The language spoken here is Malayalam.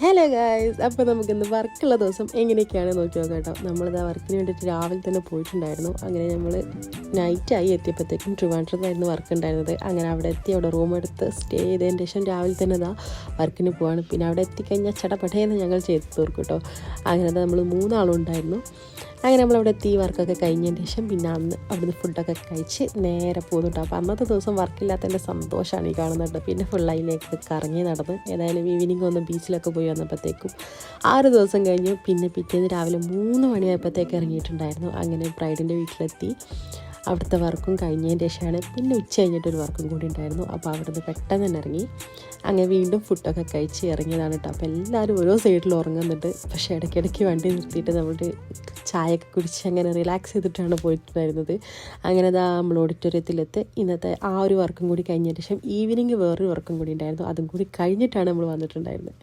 ഹലോ ഗായ്സ്, അപ്പോൾ നമുക്കിന്ന് വർക്കുള്ള ദിവസം എങ്ങനെയൊക്കെയാണ് നോക്കി നോക്കാം കേട്ടോ. നമ്മളിത് വർക്കിന് വേണ്ടിയിട്ട് രാവിലെ തന്നെ പോയിട്ടുണ്ടായിരുന്നു. അങ്ങനെ നമ്മൾ നൈറ്റായി എത്തിയപ്പോഴത്തേക്കും ട്രിവാൻഡ്രത്തായിരുന്നു വർക്ക് ഉണ്ടായിരുന്നത്. അങ്ങനെ അവിടെ എത്തി അവിടെ റൂം എടുത്ത് സ്റ്റേ ചെയ്തതിന് ശേഷം രാവിലെ തന്നെ വർക്കിന് പോവാണ്. പിന്നെ അവിടെ എത്തിക്കഴിഞ്ഞാൽ ചടപടയെന്ന് ഞങ്ങൾ ചെയ്ത് തീർക്കും കേട്ടോ. അങ്ങനെ നമ്മൾ 3 ആളുണ്ടായിരുന്നു. അങ്ങനെ നമ്മളവിടെ എത്തി വർക്കൊക്കെ കഴിഞ്ഞതിന് ശേഷം പിന്നെ അവിടുന്ന് ഫുഡൊക്കെ കഴിച്ച് നേരെ പോകുന്നുണ്ട്. അപ്പോൾ അന്നത്തെ ദിവസം വർക്കില്ലാത്തതിൻ്റെ സന്തോഷമാണ് ഈ കാണുന്നുണ്ട്. പിന്നെ ഫുള്ളതിലേക്ക് കറങ്ങി നടന്ന് ഏതായാലും ഈവനിങ് ഒന്ന് ബീച്ചിലൊക്കെ പോയി വന്നപ്പോഴത്തേക്കും 6 ദിവസം കഴിഞ്ഞു. പിന്നെ പിറ്റേന്ന് രാവിലെ 3 മണിയായപ്പോഴത്തേക്ക് ഇറങ്ങിയിട്ടുണ്ടായിരുന്നു. അങ്ങനെ ബ്രൈഡിൻ്റെ വീട്ടിലെത്തി അവിടുത്തെ വർക്കും കഴിഞ്ഞതിന് ശേഷമാണ് പിന്നെ ഉച്ച കഴിഞ്ഞിട്ടൊരു വർക്കും കൂടി ഉണ്ടായിരുന്നു. അപ്പോൾ അവിടുന്ന് പെട്ടെന്ന് തന്നെ ഇറങ്ങി അങ്ങനെ വീണ്ടും ഫുഡൊക്കെ കഴിച്ച് ഇറങ്ങിയതാണ് കേട്ടോ. അപ്പോൾ എല്ലാവരും ഓരോ സൈഡിൽ ഉറങ്ങുന്നുണ്ട്. പക്ഷേ ഇടയ്ക്കിടയ്ക്ക് വണ്ടി നിർത്തിയിട്ട് നമ്മൾ ചായയൊക്കെ കുടിച്ച് അങ്ങനെ റിലാക്സ് ചെയ്തിട്ടാണ് പോയിട്ടുണ്ടായിരുന്നത്. അങ്ങനെ നമ്മൾ ഓഡിറ്റോറിയത്തിലെത്തി ഇന്നത്തെ ആ ഒരു വർക്കും കൂടി കഴിഞ്ഞതിന് ശേഷം ഈവനിങ് വേറൊരു വർക്കും കൂടി ഉണ്ടായിരുന്നു. അതും കൂടി കഴിഞ്ഞിട്ടാണ് നമ്മൾ വന്നിട്ടുണ്ടായിരുന്നത്.